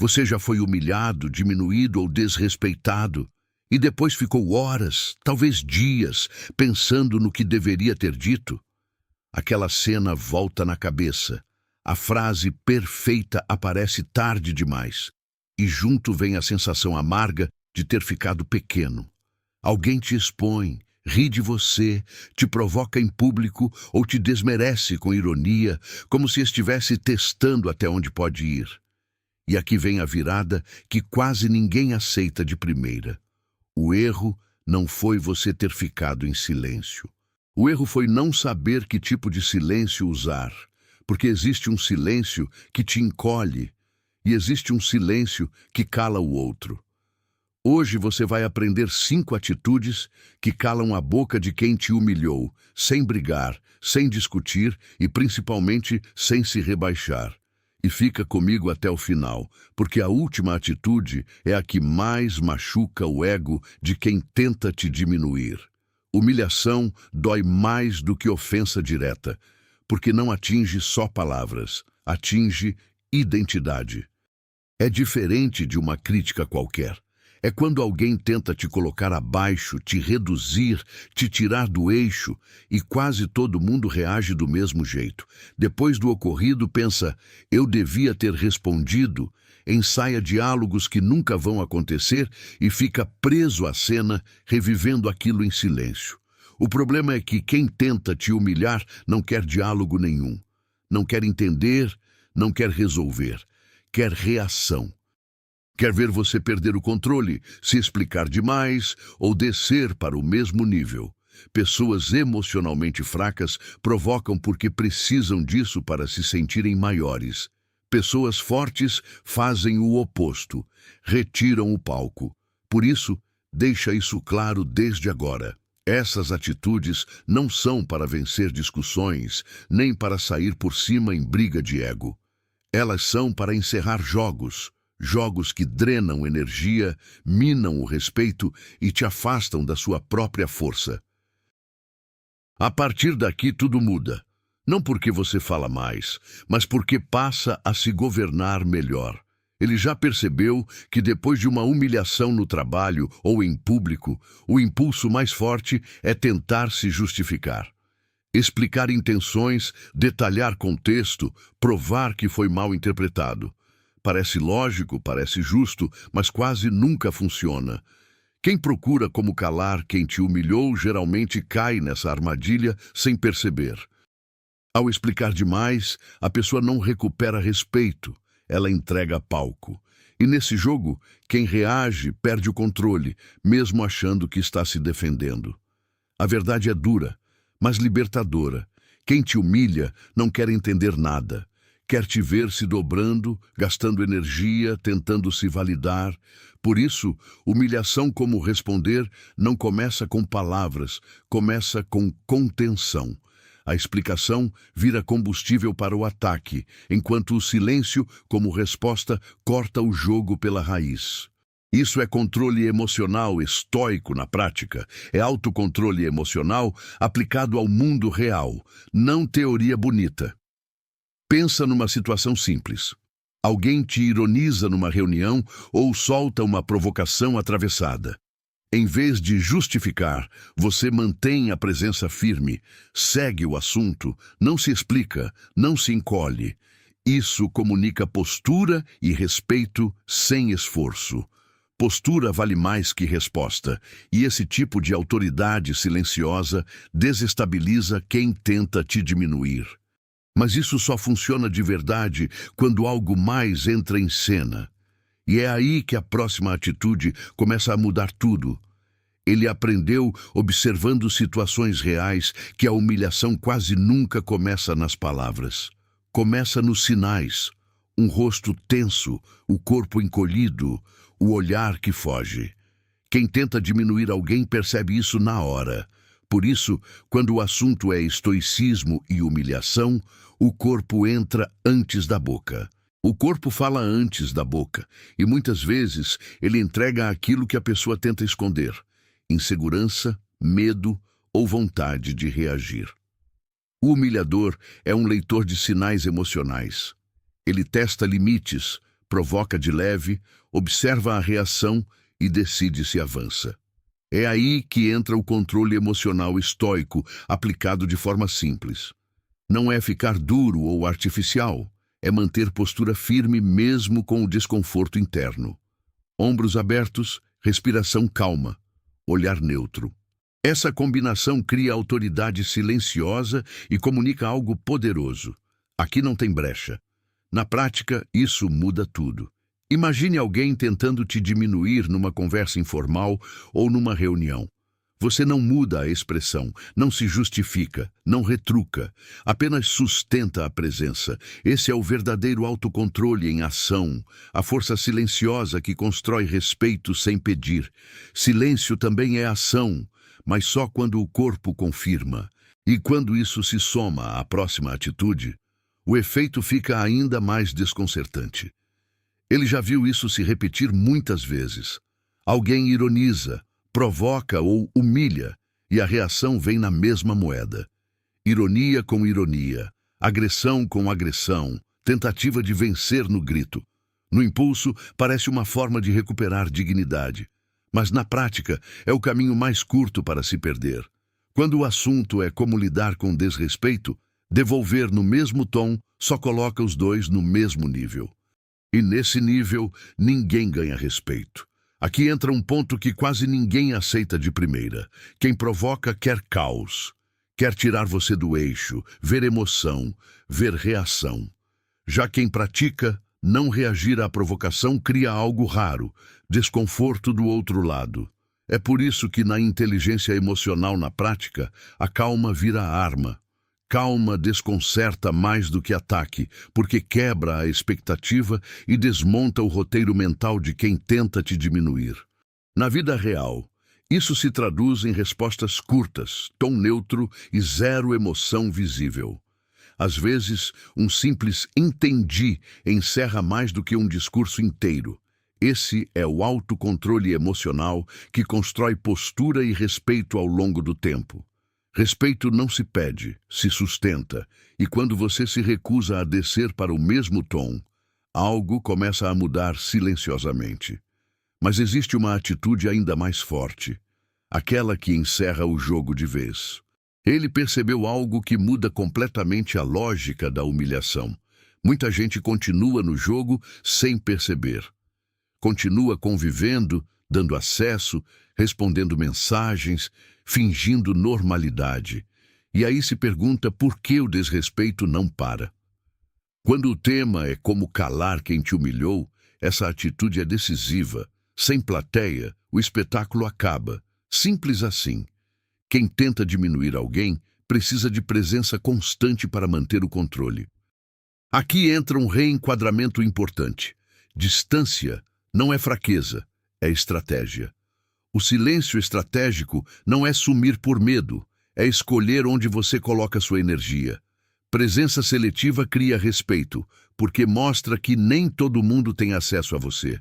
Você já foi humilhado, diminuído ou desrespeitado e depois ficou horas, talvez dias, pensando no que deveria ter dito? Aquela cena volta na cabeça. A frase perfeita aparece tarde demais. E junto vem a sensação amarga de ter ficado pequeno. Alguém te expõe, ri de você, te provoca em público ou te desmerece com ironia, como se estivesse testando até onde pode ir. E aqui vem a virada que quase ninguém aceita de primeira. O erro não foi você ter ficado em silêncio. O erro foi não saber que tipo de silêncio usar, porque existe um silêncio que te encolhe e existe um silêncio que cala o outro. Hoje você vai aprender 5 atitudes que calam a boca de quem te humilhou, sem brigar, sem discutir e principalmente sem se rebaixar. E fica comigo até o final, porque a última atitude é a que mais machuca o ego de quem tenta te diminuir. Humilhação dói mais do que ofensa direta, porque não atinge só palavras, atinge identidade. É diferente de uma crítica qualquer. É quando alguém tenta te colocar abaixo, te reduzir, te tirar do eixo, e quase todo mundo reage do mesmo jeito. Depois do ocorrido, pensa, eu devia ter respondido, ensaia diálogos que nunca vão acontecer e fica preso à cena, revivendo aquilo em silêncio. O problema é que quem tenta te humilhar não quer diálogo nenhum. Não quer entender, não quer resolver. Quer reação. Quer ver você perder o controle, se explicar demais ou descer para o mesmo nível. Pessoas emocionalmente fracas provocam porque precisam disso para se sentirem maiores. Pessoas fortes fazem o oposto, retiram o palco. Por isso, deixa isso claro desde agora. Essas atitudes não são para vencer discussões, nem para sair por cima em briga de ego. Elas são para encerrar jogos. Jogos que drenam energia, minam o respeito e te afastam da sua própria força. A partir daqui tudo muda. Não porque você fala mais, mas porque passa a se governar melhor. Ele já percebeu que depois de uma humilhação no trabalho ou em público, o impulso mais forte é tentar se justificar. Explicar intenções, detalhar contexto, provar que foi mal interpretado. Parece lógico, parece justo, mas quase nunca funciona. Quem procura como calar quem te humilhou geralmente cai nessa armadilha sem perceber. Ao explicar demais, a pessoa não recupera respeito, ela entrega palco. E nesse jogo, quem reage perde o controle, mesmo achando que está se defendendo. A verdade é dura, mas libertadora. Quem te humilha não quer entender nada. Quer te ver se dobrando, gastando energia, tentando se validar. Por isso, humilhação como responder não começa com palavras, começa com contenção. A explicação vira combustível para o ataque, enquanto o silêncio, como resposta, corta o jogo pela raiz. Isso é controle emocional estoico na prática. É autocontrole emocional aplicado ao mundo real, não teoria bonita. Pensa numa situação simples. Alguém te ironiza numa reunião ou solta uma provocação atravessada. Em vez de justificar, você mantém a presença firme, segue o assunto, não se explica, não se encolhe. Isso comunica postura e respeito sem esforço. Postura vale mais que resposta, e esse tipo de autoridade silenciosa desestabiliza quem tenta te diminuir. Mas isso só funciona de verdade quando algo mais entra em cena. E é aí que a próxima atitude começa a mudar tudo. Ele aprendeu, observando situações reais, que a humilhação quase nunca começa nas palavras. Começa nos sinais. Um rosto tenso, o corpo encolhido, o olhar que foge. Quem tenta diminuir alguém percebe isso na hora. Por isso, quando o assunto é estoicismo e humilhação, o corpo entra antes da boca. O corpo fala antes da boca, e muitas vezes ele entrega aquilo que a pessoa tenta esconder: insegurança, medo ou vontade de reagir. O humilhador é um leitor de sinais emocionais. Ele testa limites, provoca de leve, observa a reação e decide se avança. É aí que entra o controle emocional estoico, aplicado de forma simples. Não é ficar duro ou artificial, é manter postura firme mesmo com o desconforto interno. Ombros abertos, respiração calma, olhar neutro. Essa combinação cria autoridade silenciosa e comunica algo poderoso. Aqui não tem brecha. Na prática, isso muda tudo. Imagine alguém tentando te diminuir numa conversa informal ou numa reunião. Você não muda a expressão, não se justifica, não retruca, apenas sustenta a presença. Esse é o verdadeiro autocontrole em ação, a força silenciosa que constrói respeito sem pedir. Silêncio também é ação, mas só quando o corpo confirma. E quando isso se soma à próxima atitude, o efeito fica ainda mais desconcertante. Ele já viu isso se repetir muitas vezes. Alguém ironiza, provoca ou humilha, e a reação vem na mesma moeda. Ironia com ironia, agressão com agressão, tentativa de vencer no grito. No impulso, parece uma forma de recuperar dignidade, mas na prática é o caminho mais curto para se perder. Quando o assunto é como lidar com desrespeito, devolver no mesmo tom só coloca os dois no mesmo nível. E nesse nível, ninguém ganha respeito. Aqui entra um ponto que quase ninguém aceita de primeira. Quem provoca quer caos, quer tirar você do eixo, ver emoção, ver reação. Já quem pratica, não reagir à provocação cria algo raro, desconforto do outro lado. É por isso que na inteligência emocional na prática, a calma vira arma. Calma desconcerta mais do que ataque, porque quebra a expectativa e desmonta o roteiro mental de quem tenta te diminuir. Na vida real, isso se traduz em respostas curtas, tom neutro e zero emoção visível. Às vezes, um simples "entendi" encerra mais do que um discurso inteiro. Esse é o autocontrole emocional que constrói postura e respeito ao longo do tempo. Respeito não se pede, se sustenta, e quando você se recusa a descer para o mesmo tom, algo começa a mudar silenciosamente. Mas existe uma atitude ainda mais forte, aquela que encerra o jogo de vez. Ele percebeu algo que muda completamente a lógica da humilhação. Muita gente continua no jogo sem perceber. Continua convivendo, dando acesso, respondendo mensagens, fingindo normalidade. E aí se pergunta por que o desrespeito não para. Quando o tema é como calar quem te humilhou, essa atitude é decisiva. Sem plateia, o espetáculo acaba. Simples assim. Quem tenta diminuir alguém precisa de presença constante para manter o controle. Aqui entra um reenquadramento importante. Distância não é fraqueza, é estratégia. O silêncio estratégico não é sumir por medo, é escolher onde você coloca sua energia. Presença seletiva cria respeito, porque mostra que nem todo mundo tem acesso a você.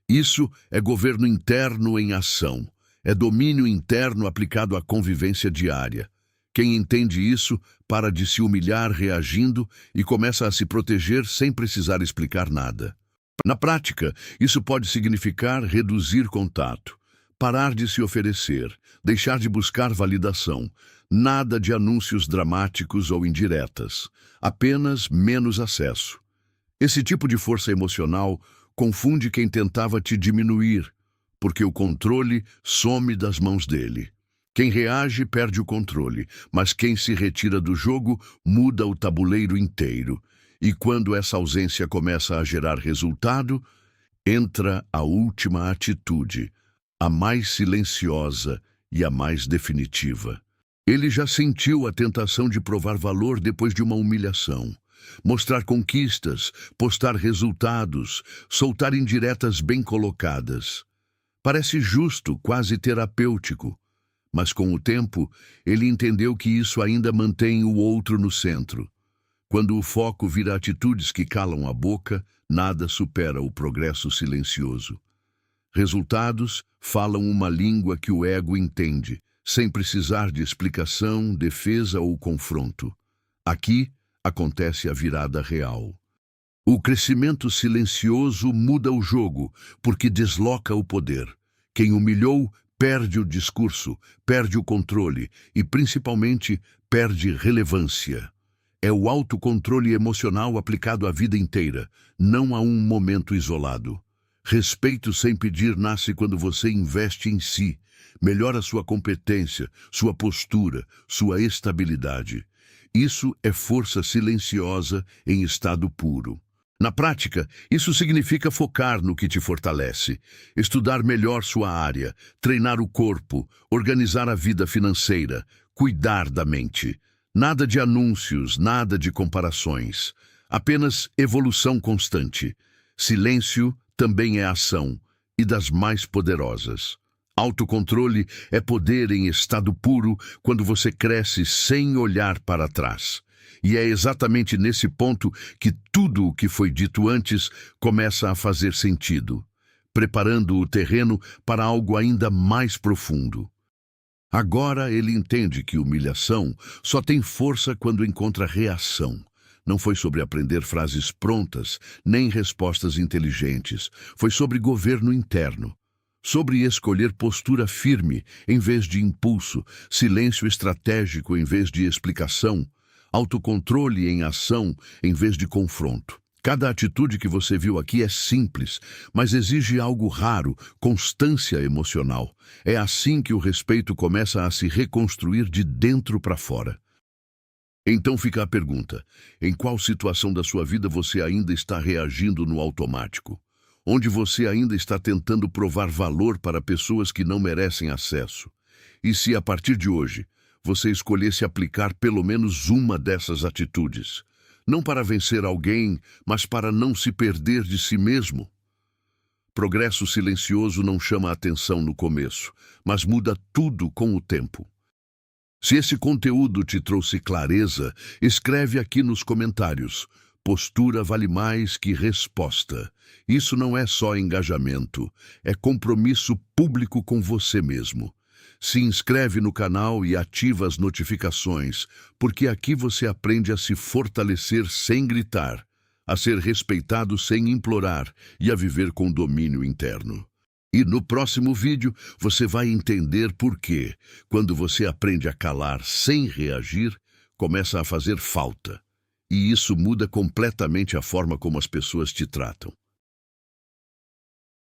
Isso é governo interno em ação, é domínio interno aplicado à convivência diária. Quem entende isso para de se humilhar reagindo e começa a se proteger sem precisar explicar nada. Na prática, isso pode significar reduzir contato, parar de se oferecer, deixar de buscar validação, nada de anúncios dramáticos ou indiretas, apenas menos acesso. Esse tipo de força emocional confunde quem tentava te diminuir, porque o controle some das mãos dele. Quem reage perde o controle, mas quem se retira do jogo muda o tabuleiro inteiro. E quando essa ausência começa a gerar resultado, entra a última atitude, a mais silenciosa e a mais definitiva. Ele já sentiu a tentação de provar valor depois de uma humilhação, mostrar conquistas, postar resultados, soltar indiretas bem colocadas. Parece justo, quase terapêutico, mas com o tempo ele entendeu que isso ainda mantém o outro no centro. Quando o foco vira atitudes que calam a boca, nada supera o progresso silencioso. Resultados falam uma língua que o ego entende, sem precisar de explicação, defesa ou confronto. Aqui acontece a virada real. O crescimento silencioso muda o jogo, porque desloca o poder. Quem humilhou perde o discurso, perde o controle e, principalmente, perde relevância. É o autocontrole emocional aplicado a vida inteira, não a um momento isolado. Respeito sem pedir nasce quando você investe em si, melhora sua competência, sua postura, sua estabilidade. Isso é força silenciosa em estado puro. Na prática, isso significa focar no que te fortalece, estudar melhor sua área, treinar o corpo, organizar a vida financeira, cuidar da mente. Nada de anúncios, nada de comparações. Apenas evolução constante. Silêncio também é ação, e das mais poderosas. Autocontrole é poder em estado puro quando você cresce sem olhar para trás. E é exatamente nesse ponto que tudo o que foi dito antes começa a fazer sentido, preparando o terreno para algo ainda mais profundo. Agora ele entende que humilhação só tem força quando encontra reação. Não foi sobre aprender frases prontas, nem respostas inteligentes. Foi sobre governo interno. Sobre escolher postura firme em vez de impulso, silêncio estratégico em vez de explicação, autocontrole em ação em vez de confronto. Cada atitude que você viu aqui é simples, mas exige algo raro, constância emocional. É assim que o respeito começa a se reconstruir de dentro para fora. Então fica a pergunta: em qual situação da sua vida você ainda está reagindo no automático? Onde você ainda está tentando provar valor para pessoas que não merecem acesso? E se a partir de hoje você escolhesse aplicar pelo menos uma dessas atitudes? Não para vencer alguém, mas para não se perder de si mesmo. Progresso silencioso não chama a atenção no começo, mas muda tudo com o tempo. Se esse conteúdo te trouxe clareza, escreve aqui nos comentários. Postura vale mais que resposta. Isso não é só engajamento, é compromisso público com você mesmo. Se inscreve no canal e ativa as notificações, porque aqui você aprende a se fortalecer sem gritar, a ser respeitado sem implorar e a viver com domínio interno. E no próximo vídeo você vai entender por que, quando você aprende a calar sem reagir, começa a fazer falta. E isso muda completamente a forma como as pessoas te tratam.